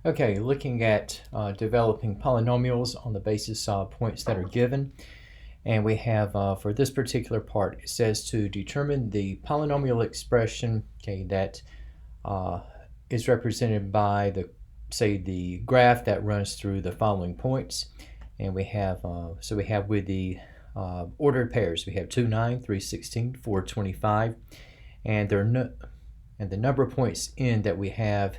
Okay, looking at developing polynomials on the basis of points that are given. And we have, for this particular part, it says to determine the polynomial expression, okay, that is represented by say, the graph that runs through the following points. And we have, so we have with the ordered pairs, we have 2, 9, 3, 16, 4, 25, and the number of points in that we have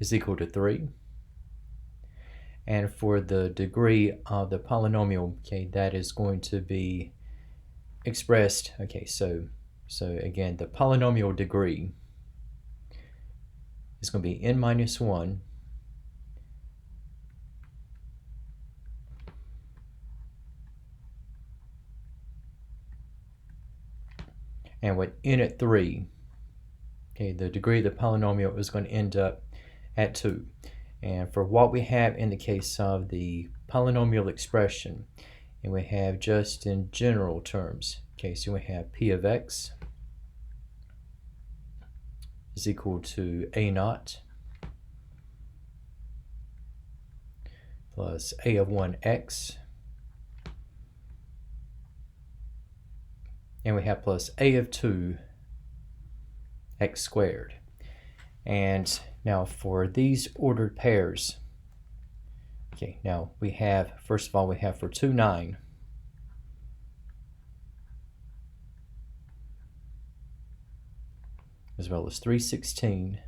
is equal to 3. And for the degree of the polynomial, okay, that is going to be expressed, okay, so again, the polynomial degree is going to be n minus 1 and with n at 3, okay, the degree of the polynomial is going to end up at 2. And for what we have in the case of the polynomial expression, and we have just in general terms, okay, so we have p of x is equal to a naught plus a of 1x, and we have plus a of 2 x squared. And now for these ordered pairs, okay, now we have, first of all, we have for 2, 9, as well as 3, 16,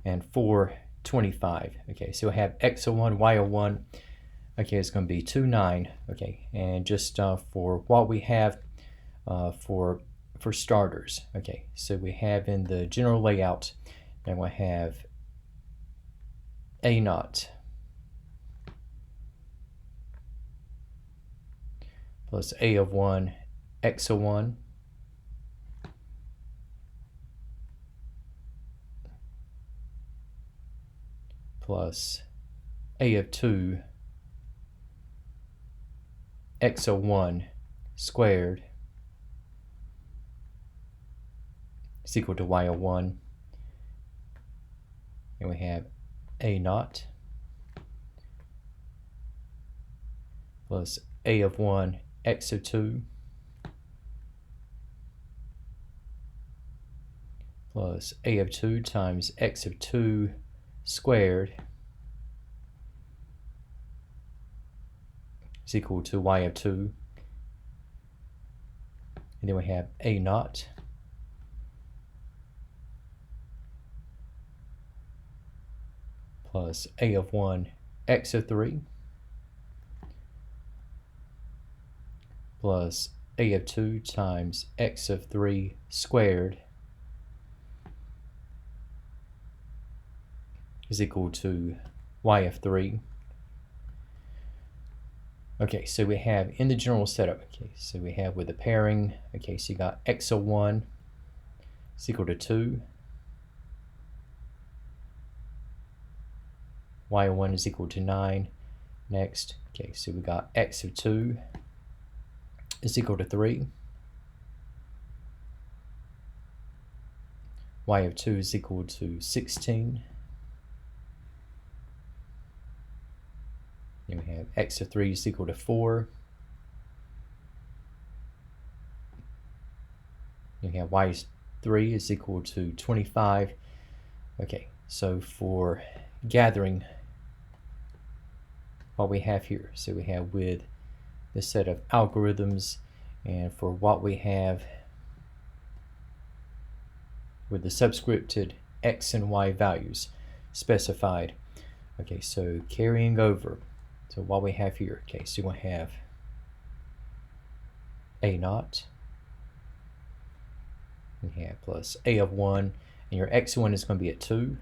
and 4, 25. Okay, so we have x of 1, y of 1. Okay, it's going to be 2, 9. Okay, and just for what we have for starters, okay, so we have in the general layout, and we have a naught plus a of 1, x of 1, plus a of 2, x of 1 squared is equal to y of 1. And we have a naught plus a of 1, x of 2, plus a of 2 times x of 2 squared is equal to y of 2. And then we have a naught plus a of 1, x of 3, plus a of 2 times x of 3 squared is equal to y of 3. Okay, so we have in the general setup, okay, so we have with the pairing, okay, so you got x of 1 is equal to 2, y of 1 is equal to 9. Next, okay, so we got x of 2 is equal to 3, y of 2 is equal to 16. Then we have x of 3 is equal to 4. Then we have y of 3 is equal to 25. Okay, so for gathering what we have here, so we have with the set of algorithms, and for what we have with the subscripted x and y values specified. Okay, so carrying over, so what we have here, okay, so we have a naught, we have plus a of 1, and your x of 1 is going to be at 2.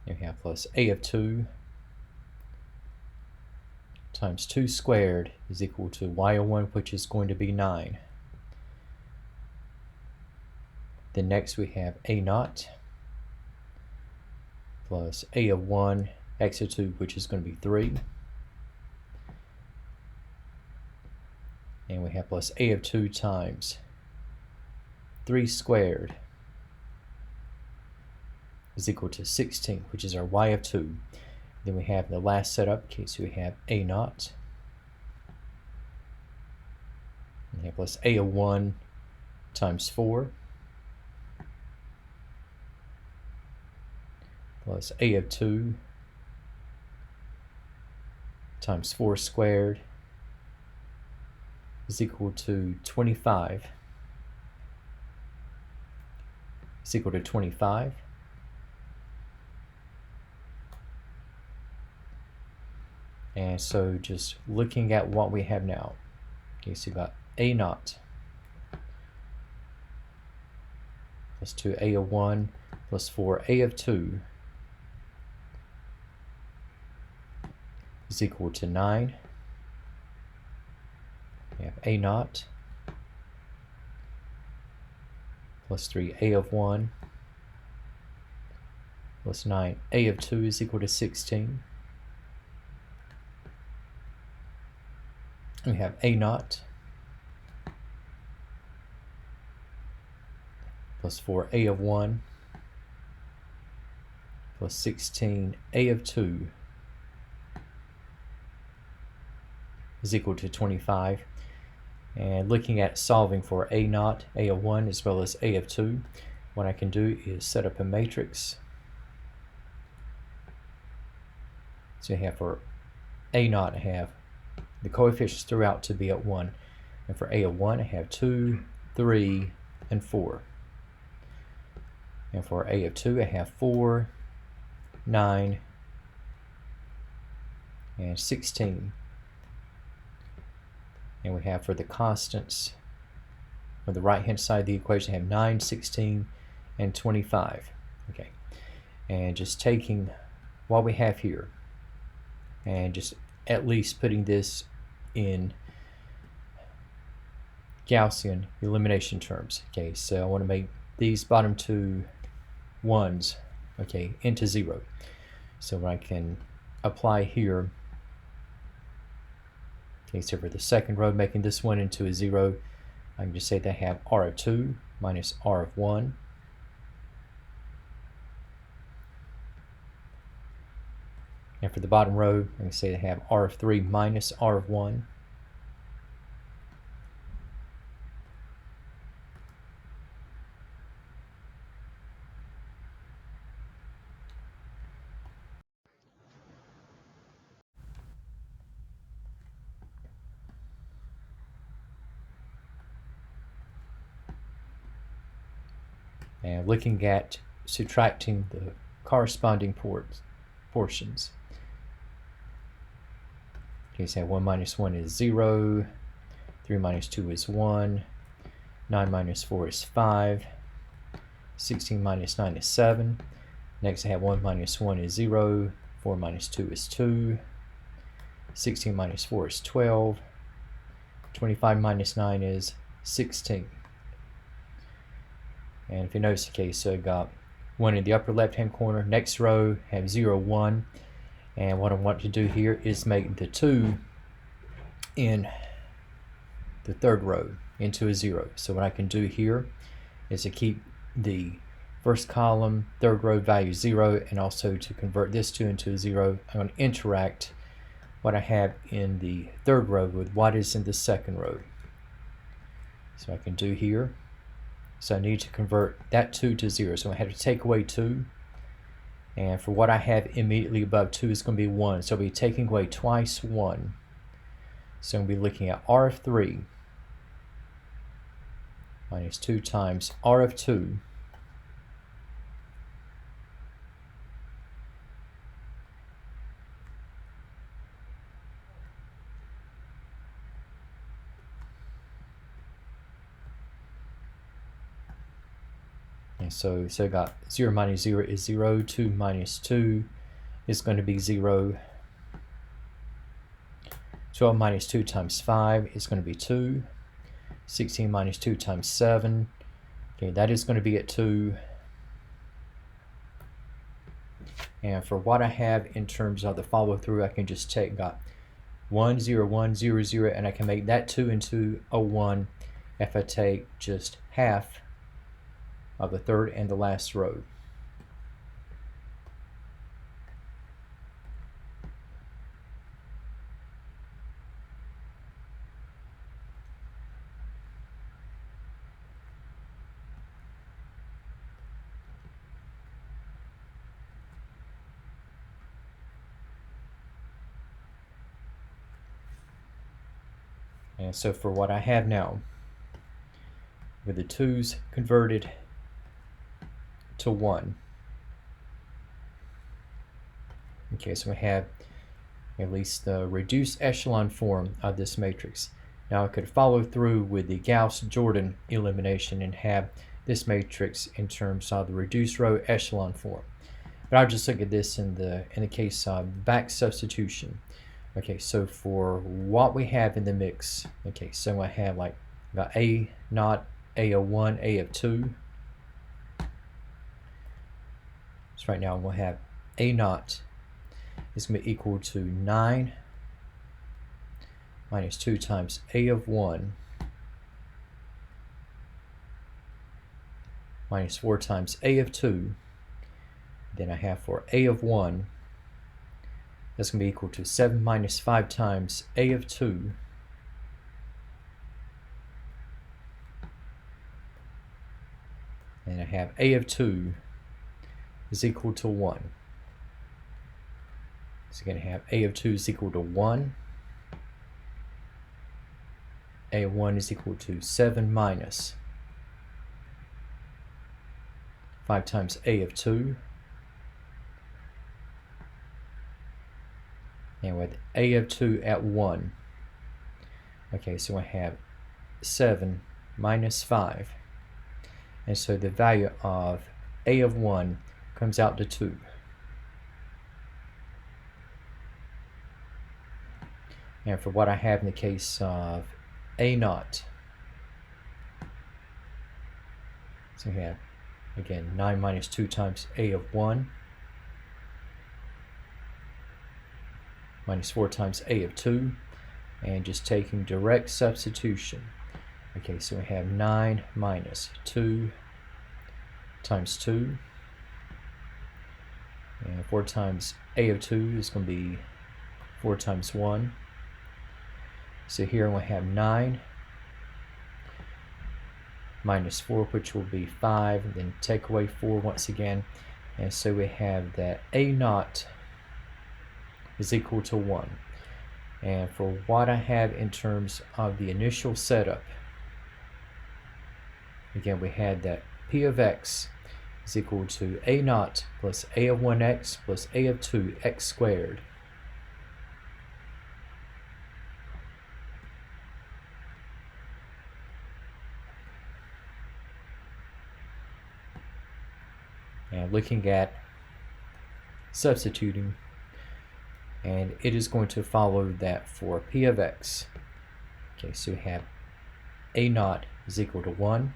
And we have plus a of 2 times 2 squared is equal to y of 1, which is going to be 9. Then next we have a naught plus a of 1, x of 2, which is going to be 3. And we have plus a of 2 times 3 squared is equal to 16, which is our y of 2. Then we have the last setup, okay, so we have a naught. And we have plus a of 1 times 4 plus a of 2 times 4 squared is equal to 25. Is equal to 25. And so just looking at what we have now, okay, so you've got a naught plus 2a of 1 plus 4a of 2 is equal to 9. We have a naught plus 3a of 1 plus 9a of 2 is equal to 16. We have a naught plus 4a of 1 plus 16a of 2 is equal to 25. And looking at solving for a naught, a of 1, as well as a of 2, what I can do is set up a matrix. So you have for a naught, I have the coefficients throughout to be at 1. And for a of 1, I have 2, 3, and 4. And for a of 2, I have 4, 9, and 16. And we have for the constants on the right hand side of the equation, I have 9, 16, and 25. Okay, and just taking what we have here and just at least putting this in Gaussian elimination terms. Okay, so I want to make these bottom two ones, okay, into 0. So I can apply here. Okay, so for the second row, making this one into a 0, I can just say that I have r of 2 minus r of 1. And for the bottom row, I can say I have r of 3 minus r of 1. And looking at subtracting the corresponding portions. Okay, so 1 minus 1 is 0, 3 minus 2 is 1, 9 minus 4 is 5, 16 minus 9 is 7. Next I have 1 minus 1 is 0, 4 minus 2 is 2, 16 minus 4 is 12, 25 minus 9 is 16. And if you notice, okay, so I got 1 in the upper left hand corner. Next row, have 0, 1. And what I want to do here is make the 2 in the third row into a 0. So what I can do here is to keep the first column, third row value 0, and also to convert this 2 into a 0, I'm going to interact what I have in the third row with what is in the second row. So I can do here. So I need to convert that 2 to 0. So I have to take away 2. And for what I have immediately above 2 is going to be 1. So I'll be taking away twice 1. So I'm going to be looking at r of 3 minus 2 times r of 2 and so I got 0 minus 0 is 0, 2 minus 2 is going to be 0, 12 minus 2 times 5 is going to be 2. 16 minus 2 times 7. Okay, that is going to be at 2. And for what I have in terms of the follow through, I can just take 1, 0, 1, 0, 0, and I can make that 2 into a 1 if I take just half of the third and the last row. And so for what I have now, with the 2's converted to 1. Okay, so we have at least the reduced echelon form of this matrix. Now I could follow through with the Gauss-Jordan elimination and have this matrix in terms of the reduced row echelon form. But I'll just look at this in the case of back substitution. Okay, so for what we have in the mix, okay, so I have like A naught, A of 1, A of 2. So right now we'll have A naught is going to be equal to 9 minus 2 times A of 1 minus 4 times A of 2. Then I have for A of 1, that's going to be equal to 7 minus 5 times A of 2 and I have A of 2 is equal to 1. So you're going to have A of 2 is equal to 1. A of 1 is equal to 7 minus 5 times A of 2. And with A of 2 at 1, okay, so I have 7 minus 5. And so the value of A of 1 comes out to 2. And for what I have in the case of A naught, so we have, again, 9 minus 2 times A of 1 minus 4 times A of 2, and just taking direct substitution. Okay, so we have 9 minus 2 times 2, and 4 times A of 2 is going to be 4 times 1. So here we have 9 minus 4, which will be 5, and then take away 4 once again, and so we have that A naught is equal to 1. And for what I have in terms of the initial setup, again, we had that P of x is equal to A naught plus A of 1x plus A of 2x squared. And looking at substituting, and it is going to follow that for P of x. Okay, so we have A naught is equal to 1.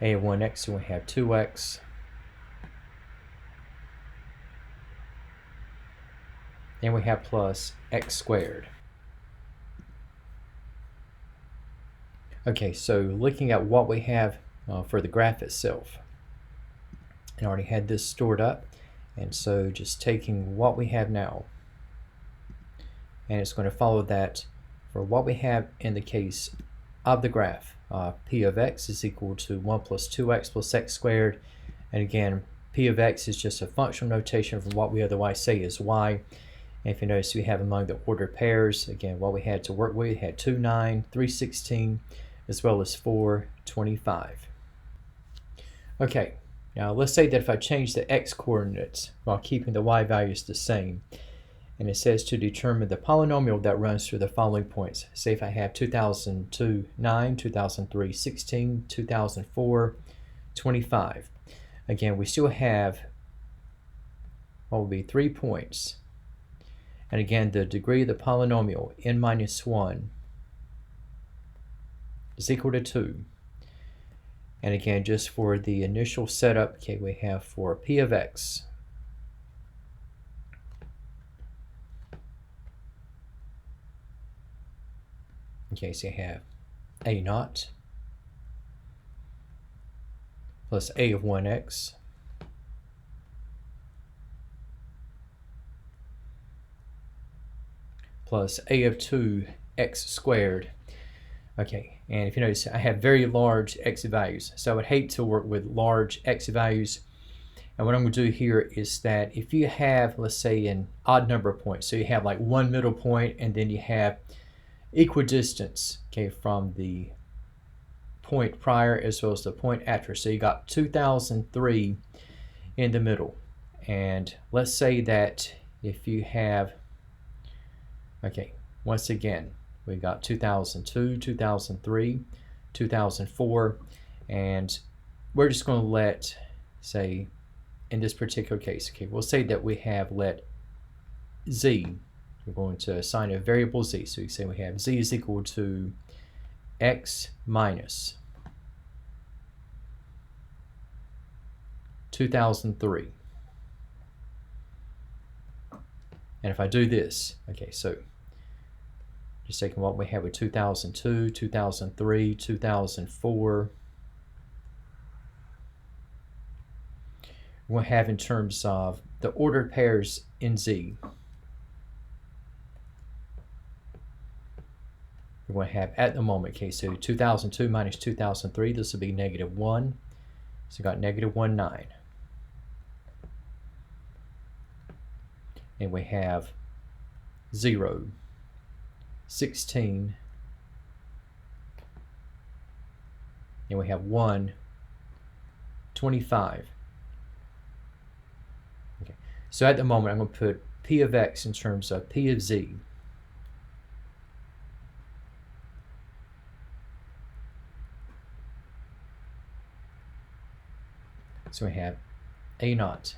A of 1x, so we have 2x. And we have plus x squared. Okay, so looking at what we have for the graph itself. I already had this stored up, and so just taking what we have now, and it's going to follow that for what we have in the case of the graph. P of x is equal to 1 plus 2x plus x squared, and again, P of x is just a functional notation for what we otherwise say is y. And if you notice, we have among the ordered pairs, again, what we had to work with, we had 2, 9, 3, 16, as well as 4, 25. Okay, now let's say that if I change the x coordinates while keeping the y values the same, and it says to determine the polynomial that runs through the following points. Say if I have 2002, 9, 2003, 16, 2004, 25. Again, we still have what will be 3 points. And again, the degree of the polynomial n minus 1 is equal to 2. And again, just for the initial setup, okay, we have for p of x, okay, so you have a naught plus a of 1x plus a of 2x squared. Okay, and if you notice, I have very large x values, so I would hate to work with large x values. And what I'm going to do here is that if you have, let's say, an odd number of points, so you have like one middle point and then you have equidistance, okay, from the point prior as well as the point after. So you got 2003 in the middle. And let's say that if you have, okay, once again, we got 2002, 2003, 2004, and we're just going to let, say, in this particular case, okay, we'll say that we have let z, we're going to assign a variable z, so you say we have z is equal to x minus 2003. And if I do this, okay, so just taking what we have with 2002, 2003, 2004, we'll have in terms of the ordered pairs in Z. We're going to have at the moment, okay, so 2002 minus 2003, this will be -1. So we got -19. And we have 0, 16, and we have 1, 25. Okay. So at the moment, I'm going to put p of x in terms of p of z. So we have a naught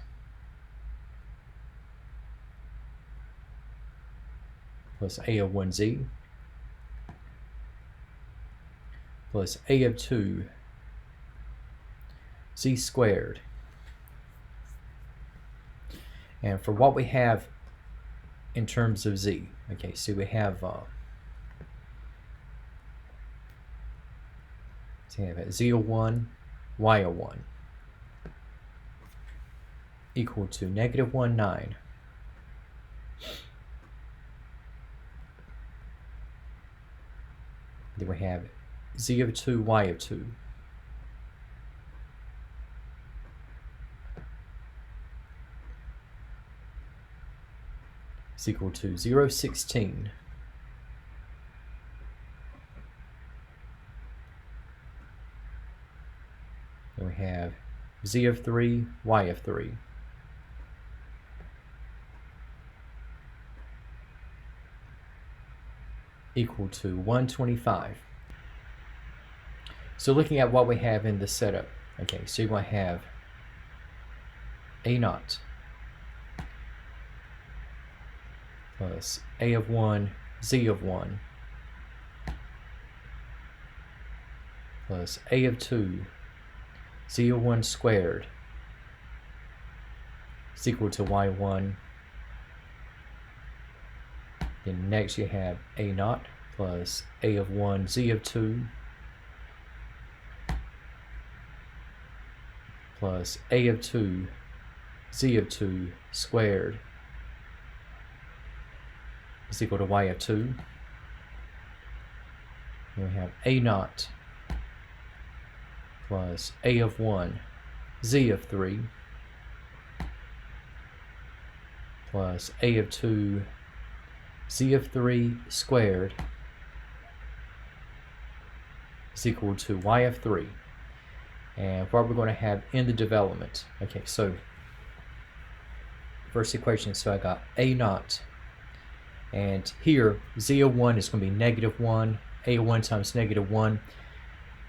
plus a of 1z plus a of 2 z squared. And for what we have in terms of z, okay, so we have z of 1, y of 1 equal to -19. Then we have z of 2, y of 2 is equal to 0, 16. Then we have z of 3, y of 3 equal to 125. So looking at what we have in the setup, okay, so you're going to have a naught plus a of 1, z of 1 plus a of 2, z of 1 squared is equal to y1. Then next you have a naught plus a of 1, z of 2 plus a of 2, z of 2 squared is equal to y of 2. And we have a naught plus a of 1, z of 3 plus a of 2, z of 3 squared is equal to y of 3. And what we're going to have in the development, okay, so first equation, so I got a naught, and here z of 1 is going to be -1, a of 1 times -1.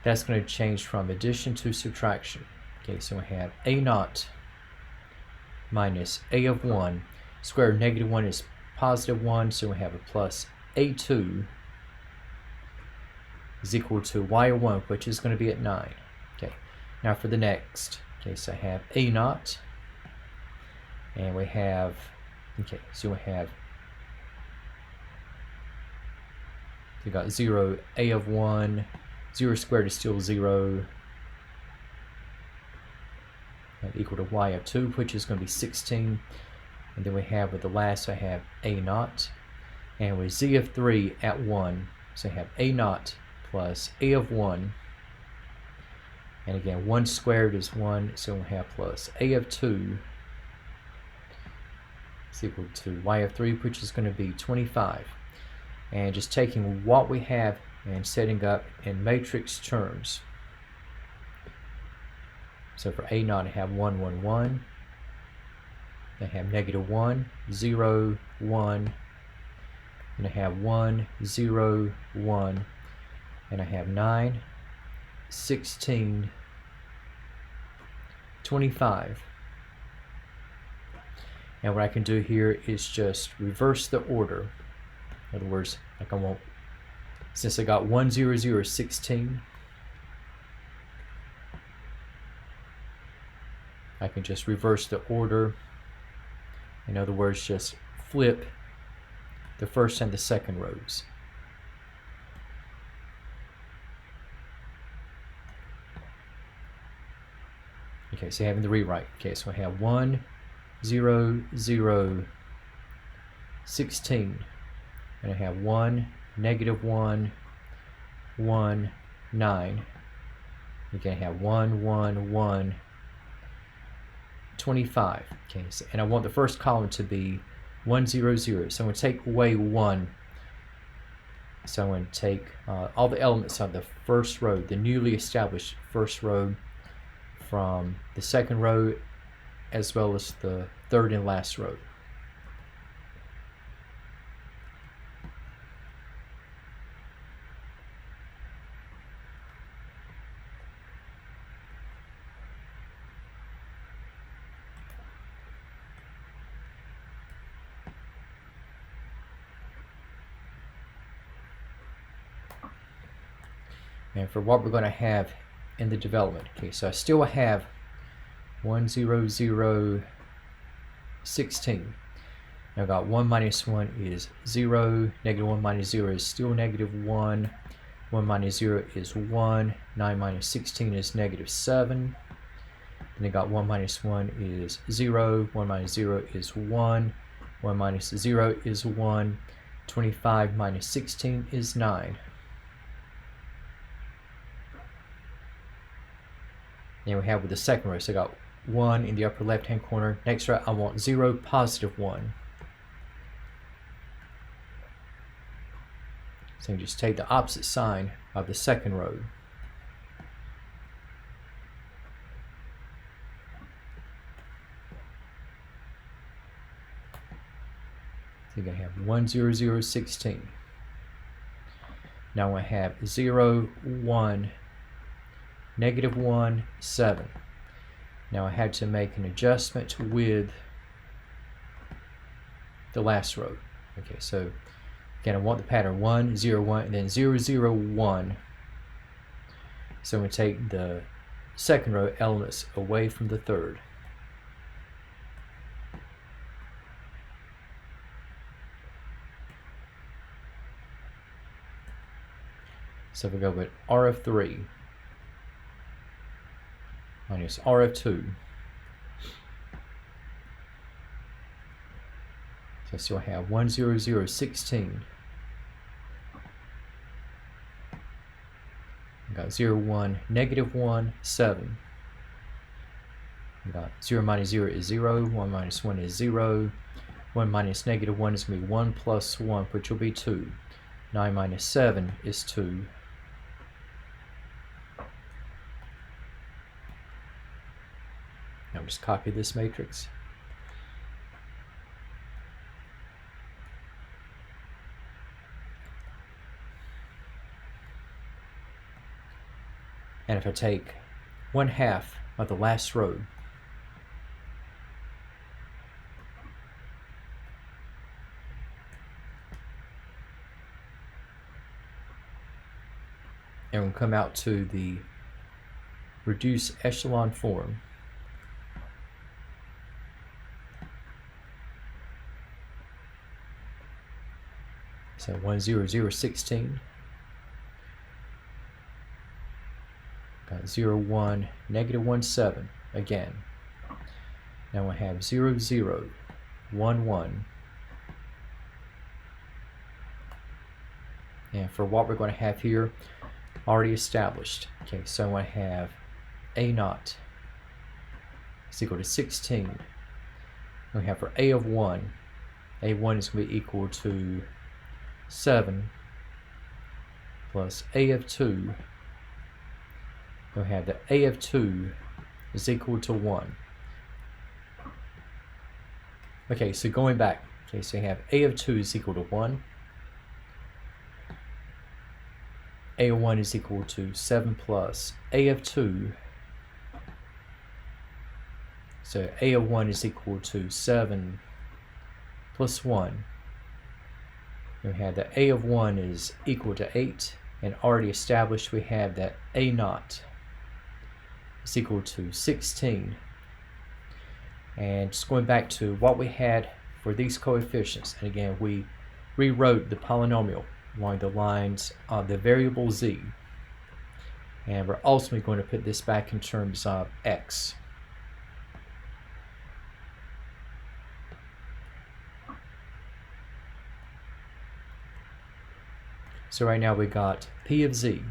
That's going to change from addition to subtraction. Okay, so we have a naught minus a of 1. Square root of -1 is positive 1, so we have a plus a2 is equal to y1, which is going to be at 9. Okay, now for the next, okay, so I have a naught, and we have, okay, so we have, we got 0, a of 1, 0 squared is still 0, equal to y of 2, which is going to be 16. And then we have with the last, I have a naught, and with z of 3 at 1, so I have a naught plus a of 1, and again 1 squared is 1, so we have plus a of 2 is equal to y of 3, which is going to be 25. And just taking what we have and setting up in matrix terms. So for a naught, I have 1, 1, 1. I have negative 1, 0, 1. And I have 1, 0, 1. And I have 9, 16, 25. And what I can do here is just reverse the order. In other words, like I want, since I got 1, 0, 0, 16, I can just reverse the order. In other words, just flip the first and the second rows. Okay, so having the rewrite. Okay, so I have 1, 0, 0, 16. And I have 1, negative 1, 1, 9. Again, I have 1, 1, 1, 25. Okay, so, and I want the first column to be 1, 0, 0. So I'm going to take away 1. So I'm going to take all the elements of the first row, the newly established first row, from the second row as well as the third and last row. And for what we're going to have in the development, okay, so I still have 1, 0, 0, 16. Now I've got 1 minus 1 is 0, negative 1 minus 0 is still negative 1, 1 minus 0 is 1, 9 minus 16 is negative 7. Then I got 1 minus 1 is 0, 1 minus 0 is 1, 1 minus 0 is 1, 25 minus 16 is 9. And we have with the second row, so I got 1 in the upper left hand corner. Next row I want 0, positive 1. So you just take the opposite sign of the second row. So you're going to have 1, 0, 0, 16. Now I have 0, 1, negative 1, 7. Now I had to make an adjustment with the last row. Okay, so again, I want the pattern 1, 0, 1, and then 0, 0, 1. So I'm going to take the second row elements away from the third. So we go with R of 3 minus R of 2. So I still have 1, 0, 0, 16. I got 0, 1, negative 1, 7. I got 0 minus 0 is 0, 1 minus 1 is 0, 1 minus negative 1 is going to be 1 plus 1, which will be 2. 9 minus 7 is 2. Now just copy this matrix. And if I take 1/2 of the last row, and we'll come out to the reduced echelon form. So 1, 0, 0, 16. Got 0, 1, negative 1, 7 again. Now we have 0, 0, 1, 1. And for what we're going to have here, already established. Okay, so I have A naught is equal to 16. We have for A of 1, A1 is going to be equal to 7 plus A of 2. We have that A of 2 is equal to 1. Okay, so going back, okay, so you have A of 2 is equal to 1. A of 1 is equal to 7 plus A of 2. So A of 1 is equal to 7 plus 1. We have that A of 1 is equal to 8, and already established we have that A naught is equal to 16. And just going back to what we had for these coefficients, and again we rewrote the polynomial along the lines of the variable z, and we're ultimately going to put this back in terms of x. So right now we got p of z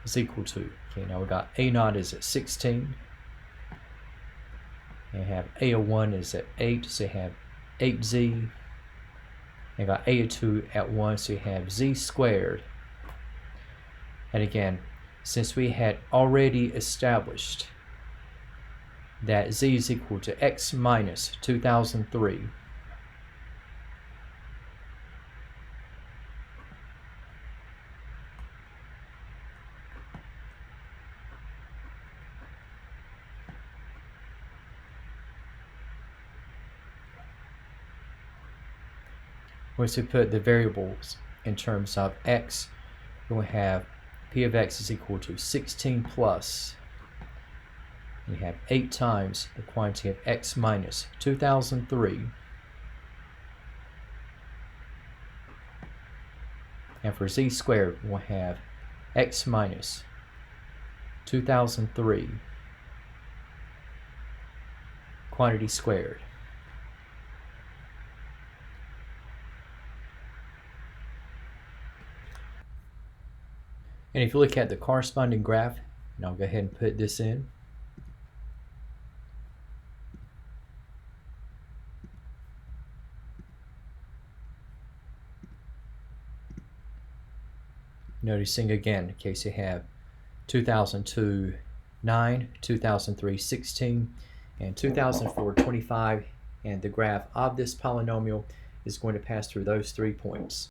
is equal to, okay, now we got A naught is at 16, and have A of 1 is at 8, so you have 8z, and got A of 2 at 1, so you have z squared. And again, since we had already established that z is equal to x minus 2003, once we put the variables in terms of x, we have p of x is equal to 16 plus, we have 8 times the quantity of x minus 2003, and for z squared we'll have x minus 2003 quantity squared. And if you look at the corresponding graph, and I'll go ahead and put this in. Noticing again, in case you have 2002 9, 2003 16, and 2004 25, and the graph of this polynomial is going to pass through those 3 points.